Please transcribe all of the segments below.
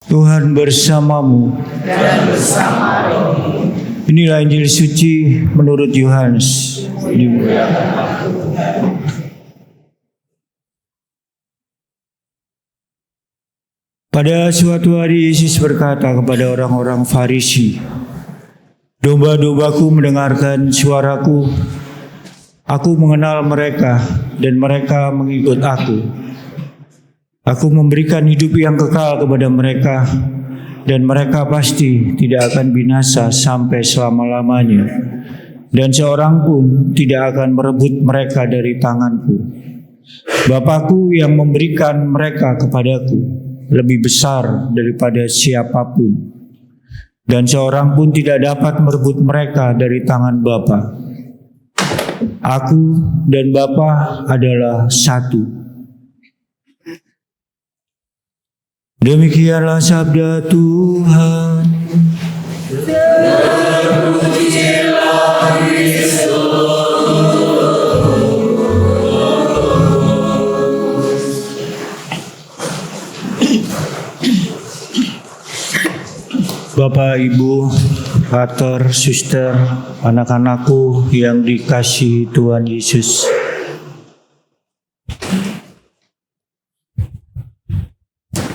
Tuhan bersamamu. Dan bersama rohmu. Inilah Injil suci menurut Yohanes. Pada suatu hari Yesus berkata kepada orang-orang Farisi, "Domba-dombaku mendengarkan suaraku. Aku mengenal mereka dan mereka mengikut aku. Aku memberikan hidup yang kekal kepada mereka dan mereka pasti tidak akan binasa sampai selama-lamanya. Dan seorang pun tidak akan merebut mereka dari tanganku. Bapakku yang memberikan mereka kepadaku lebih besar daripada siapapun. Dan seorang pun tidak dapat merebut mereka dari tangan Bapa. Aku dan Bapa adalah satu." Demikianlah sabda Tuhan. Bapak, Ibu, Pater, Suster, anak-anakku yang dikasihi Tuhan Yesus.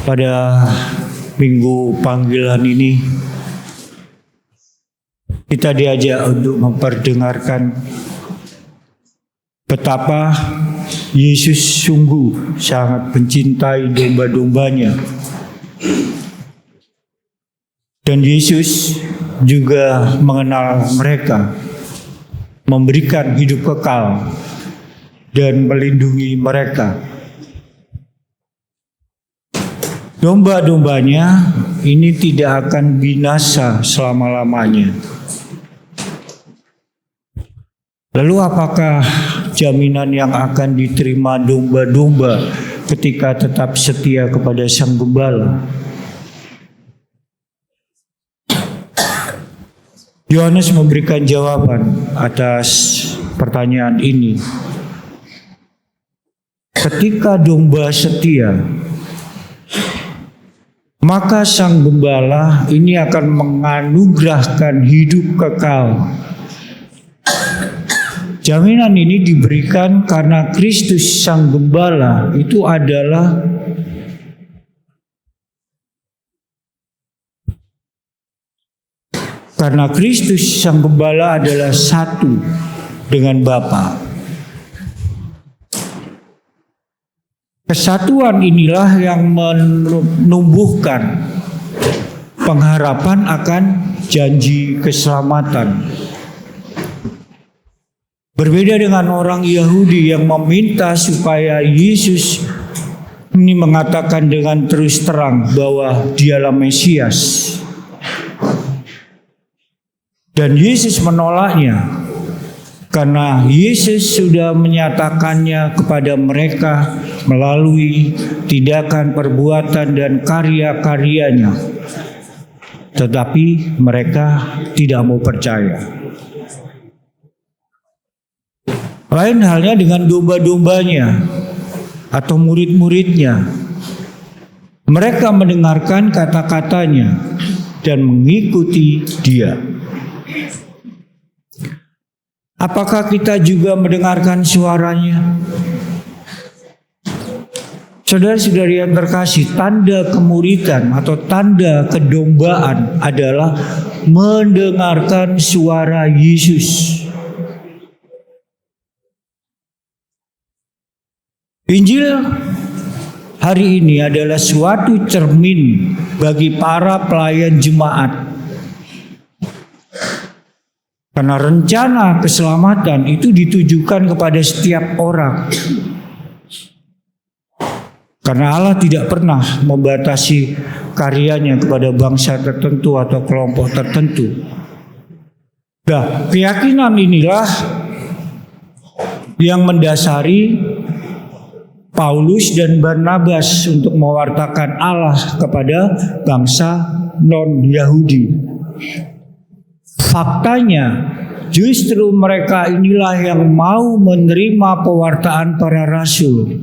Pada minggu panggilan ini, kita diajak untuk memperdengarkan betapa Yesus sungguh sangat mencintai domba-dombanya. Dan Yesus juga mengenal mereka, memberikan hidup kekal, dan melindungi mereka. Domba-dombanya ini tidak akan binasa selama-lamanya. Lalu apakah jaminan yang akan diterima domba-domba ketika tetap setia kepada Sang Gembala? Yohanes memberikan jawaban atas pertanyaan ini. Ketika domba setia, maka Sang Gembala ini akan menganugerahkan hidup kekal. Jaminan ini diberikan karena Kristus Sang Gembala itu adalah satu dengan Bapa. Kesatuan inilah yang menumbuhkan pengharapan akan janji keselamatan. Berbeda dengan orang Yahudi yang meminta supaya Yesus ini mengatakan dengan terus terang bahwa Dialah Mesias. Dan Yesus menolaknya. Karena Yesus sudah menyatakannya kepada mereka melalui tindakan, perbuatan, dan karya-karyanya. Tetapi mereka tidak mau percaya. Lain halnya dengan domba-dombanya atau murid-muridnya. Mereka mendengarkan kata-katanya dan mengikuti Dia. Apakah kita juga mendengarkan suaranya? Saudara-saudari yang terkasih, tanda kemuridan atau tanda kedombaan adalah mendengarkan suara Yesus. Injil hari ini adalah suatu cermin bagi para pelayan jemaat. Karena rencana keselamatan itu ditujukan kepada setiap orang. Karena Allah tidak pernah membatasi karyanya kepada bangsa tertentu atau kelompok tertentu. Nah, keyakinan inilah yang mendasari Paulus dan Barnabas untuk mewartakan Allah kepada bangsa non-Yahudi. Faktanya, justru mereka inilah yang mau menerima pewartaan para rasul.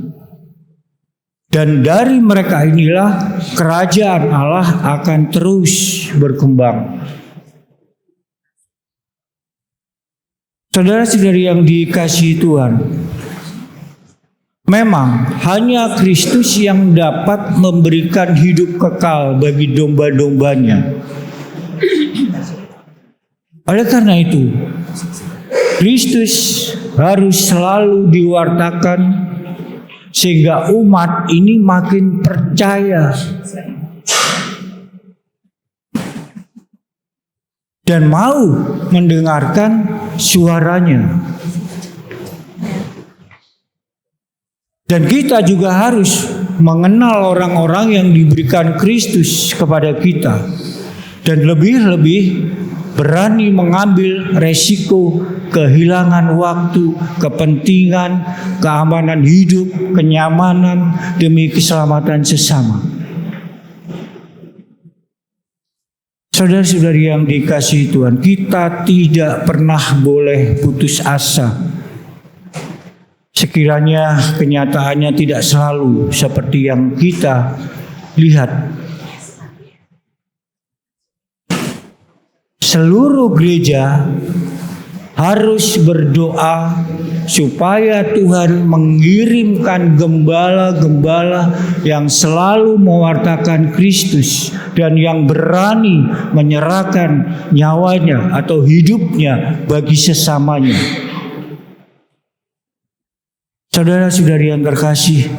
Dan dari mereka inilah kerajaan Allah akan terus berkembang. Saudara-saudari yang dikasihi Tuhan, memang hanya Kristus yang dapat memberikan hidup kekal bagi domba-dombanya. Oleh karena itu, Kristus harus selalu diwartakan sehingga umat ini makin percaya dan mau mendengarkan suaranya. Dan kita juga harus mengenal orang-orang yang diberikan Kristus kepada kita. Dan lebih-lebih berani mengambil resiko kehilangan waktu, kepentingan, keamanan hidup, kenyamanan demi keselamatan sesama. Saudara-saudari yang dikasihi Tuhan, kita tidak pernah boleh putus asa. Sekiranya kenyataannya tidak selalu seperti yang kita lihat. Seluruh gereja harus berdoa supaya Tuhan mengirimkan gembala-gembala yang selalu mewartakan Kristus dan yang berani menyerahkan nyawanya atau hidupnya bagi sesamanya. Saudara-saudari yang terkasih,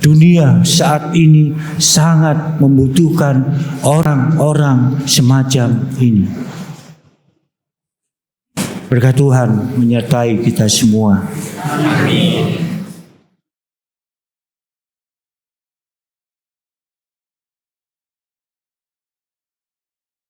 dunia saat ini sangat membutuhkan orang-orang semacam ini. Berkat Tuhan menyertai kita semua. Amin.